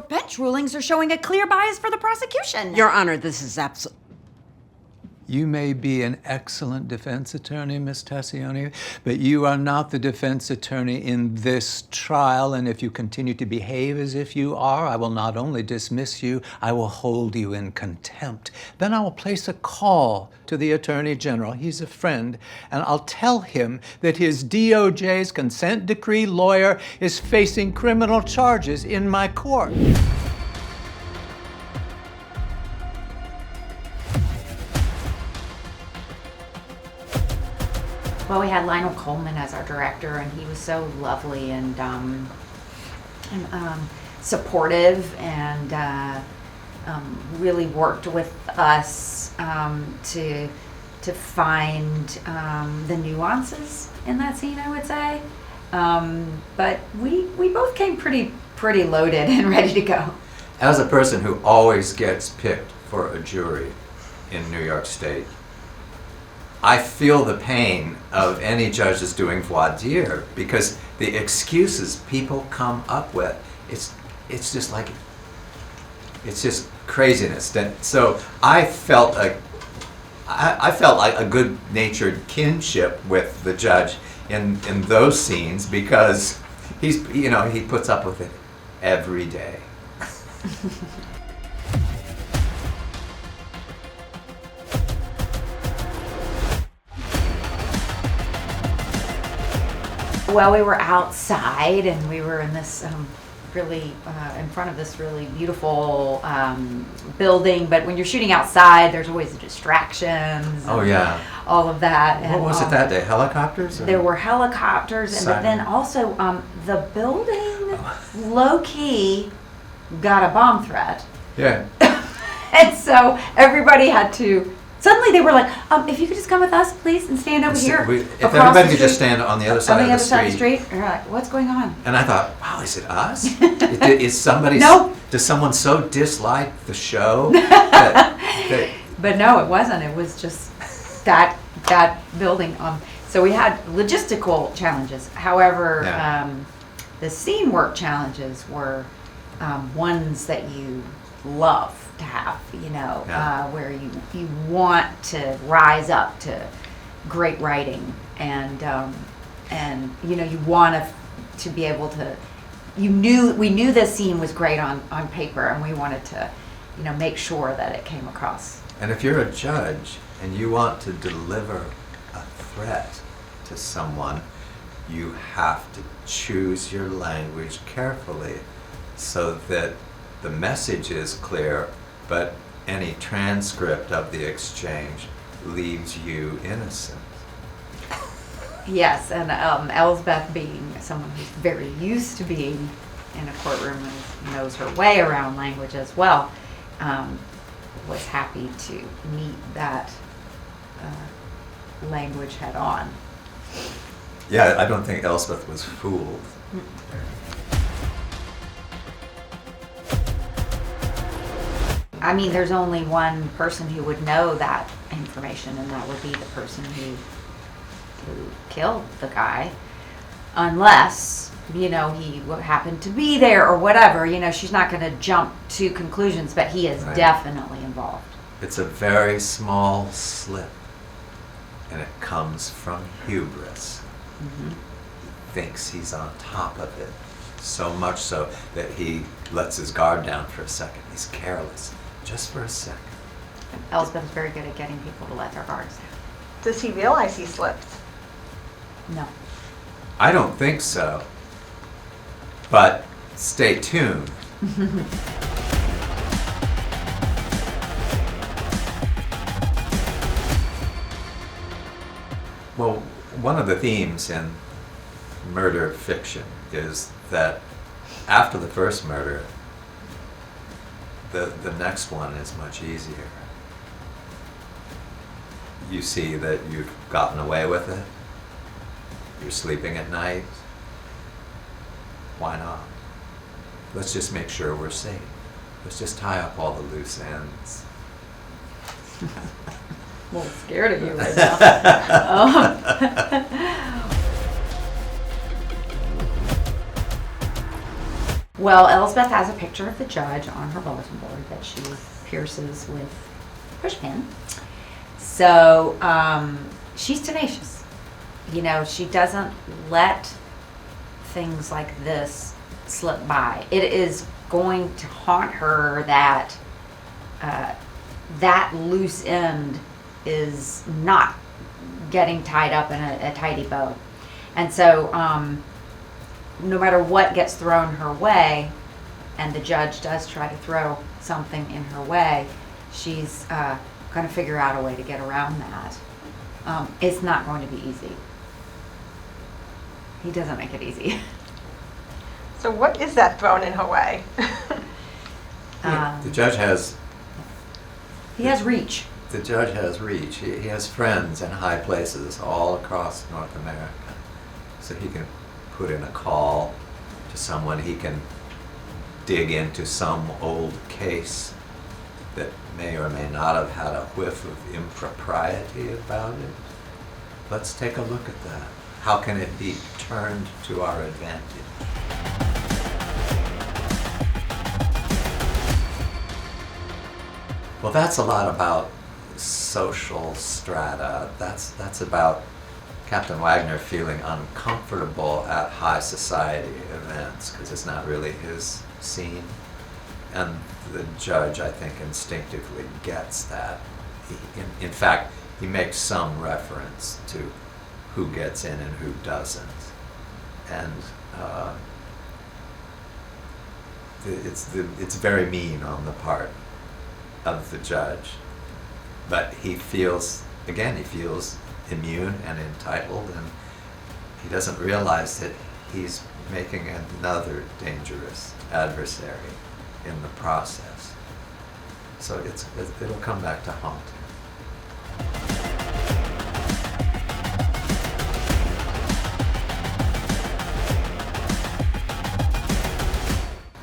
Your bench rulings are showing a clear bias for the prosecution. Your Honor, this is absolute. You may be an excellent defense attorney, Ms. Tassioni, but you are not the defense attorney in this trial, and if you continue to behave as if you are, I will not only dismiss you, I will hold you in contempt. Then I will place a call to the Attorney General, he's a friend, and I'll tell him that his DOJ's consent decree lawyer is facing criminal charges in my court. Well, we had Lionel Coleman as our director, and he was so lovely and supportive, and really worked with us to find the nuances in that scene, I would say. But we both came pretty loaded and ready to go. As a person who always gets picked for a jury in New York State, I feel the pain of any judge that's doing voir dire, because the excuses people come up with, it's just like, it's just craziness. So I felt like a good-natured kinship with the judge in those scenes, because he puts up with it every day. Well, we were outside, and we were in this really in front of this really beautiful building. But when you're shooting outside, there's always the distractions. Oh yeah. All of that. What was it that day? Helicopters? Or? There were helicopters, but then also the building, low key, got a bomb threat. Yeah. And so everybody had to. Suddenly they were like, if you could just come with us, please, and stand over here. If everybody could just stand on the other side of the street. And we're like, what's going on? And I thought, wow, is it us? Is somebody? No. Does someone so dislike the show that But no, it wasn't. It was just that building. So we had logistical challenges. However, Yeah. The scene work challenges were ones that you love to have, Yeah. where you want to rise up to great writing, and you want to be able to. We knew this scene was great on paper, and we wanted to, make sure that it came across. And if you're a judge and you want to deliver a threat to someone, you have to choose your language carefully so that the message is clear, but any transcript of the exchange leaves you innocent. Yes, and ELSBETH, being someone who's very used to being in a courtroom and knows her way around language as well, was happy to meet that language head on. Yeah, I don't think ELSBETH was fooled. I mean, there's only one person who would know that information, and that would be the person who killed the guy, unless he happened to be there or whatever. She's not going to jump to conclusions, but he is Right. definitely involved. It's a very small slip, and it comes from hubris. Mm-hmm. He thinks he's on top of it, so much so that he lets his guard down for a second. He's careless, just for a second. ELSBETH is very good at getting people to let their guards down. Does he realize he slipped? No. I don't think so, but stay tuned. Well, one of the themes in murder fiction is that after the first murder, the next one is much easier. You see that you've gotten away with it. You're sleeping at night. Why not? Let's just make sure we're safe. Let's just tie up all the loose ends. I'm a little scared of you right now. Well, Elsbeth has a picture of the judge on her bulletin board that she pierces with pushpin. So she's tenacious. You know, she doesn't let things like this slip by. It is going to haunt her that that loose end is not getting tied up in a tidy bow. And so no matter what gets thrown her way, and the judge does try to throw something in her way, she's going to figure out a way to get around that. It's not going to be easy. He doesn't make it easy. So what is that thrown in her way? The judge has He has reach. The judge has reach. He has friends in high places all across North America. So he can put in a call to someone. He can dig into some old case that may or may not have had a whiff of impropriety about it. Let's take a look at that. How can it be turned to our advantage? Well, that's a lot about social strata. That's about Captain Wagner feeling uncomfortable at high society events because it's not really his scene. And the judge, I think, instinctively gets that. In fact, he makes some reference to who gets in and who doesn't. And it's very mean on the part of the judge. But he feels immune and entitled, and he doesn't realize that he's making another dangerous adversary in the process. So it'll come back to haunt him.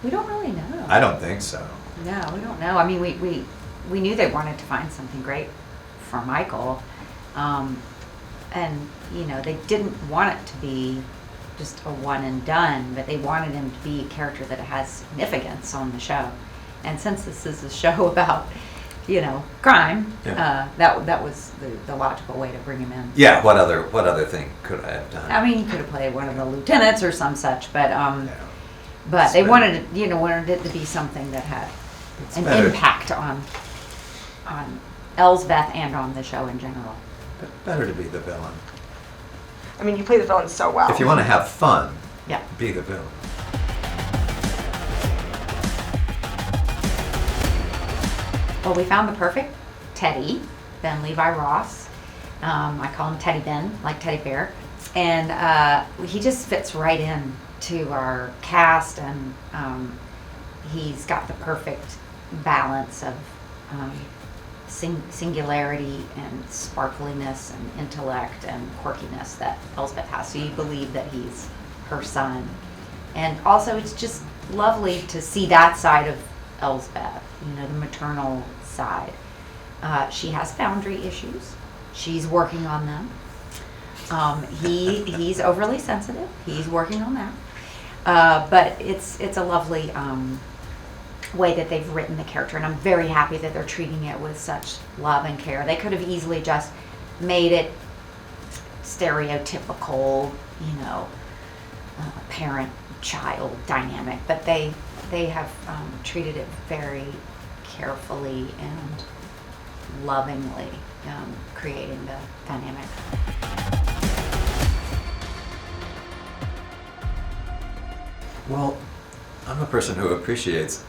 We don't really know. I don't think so. No, we don't know. I mean, we knew they wanted to find something great for Michael. And, you know, they didn't want it to be just a one and done, but they wanted him to be a character that has significance on the show. And since this is a show about, you know, crime, Yeah. that was the logical way to bring him in. Yeah, what other thing could I have done? I mean, he could have played one of the lieutenants or some such, but Yeah. but they It's wanted it, you know, wanted it to be something that had It's an better. impact on ELSBETH and on the show in general. Better to be the villain. I mean, you play the villain so well. If you want to have fun, Yeah. be the villain. Well, we found the perfect Teddy, Ben Levi Ross. I call him Teddy Ben, like Teddy Bear. And he just fits right in to our cast, and he's got the perfect balance of singularity and sparkliness and intellect and quirkiness that ELSBETH has. So you believe that he's her son. And also it's just lovely to see that side of ELSBETH, you know, the maternal side. She has boundary issues. She's working on them. He's overly sensitive. He's working on that. But it's a lovely way that they've written the character, and I'm very happy that they're treating it with such love and care. They could have easily just made it stereotypical, you know, parent-child dynamic, but they have treated it very carefully and lovingly, creating the dynamic. Well, I'm a person who appreciates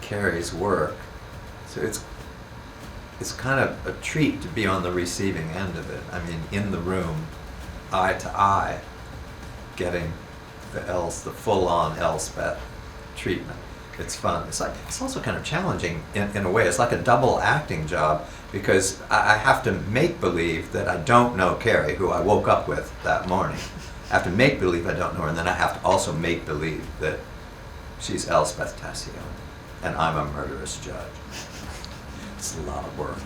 Carrie's work, so it's kind of a treat to be on the receiving end of it. I mean, in the room, eye to eye, getting the full-on ELSBETH treatment. It's fun. It's also kind of challenging in a way. It's like a double acting job because I have to make believe that I don't know Carrie, who I woke up with that morning. I have to make believe I don't know her, and then I have to also make believe that she's ELSBETH Tassione, and I'm a murderous judge. It's a lot of work.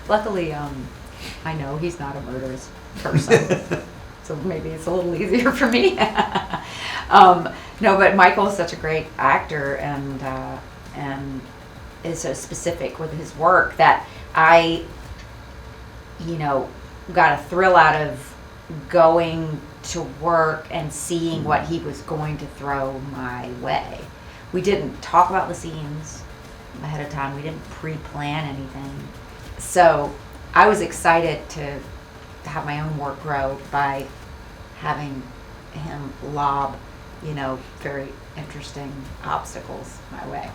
Luckily, I know he's not a murderous person, so maybe it's a little easier for me. No, but Michael is such a great actor and is so specific with his work that I, got a thrill out of going to work and seeing what he was going to throw my way. We didn't talk about the scenes ahead of time. We didn't pre-plan anything. So I was excited to have my own work grow by having him lob, very interesting obstacles my way.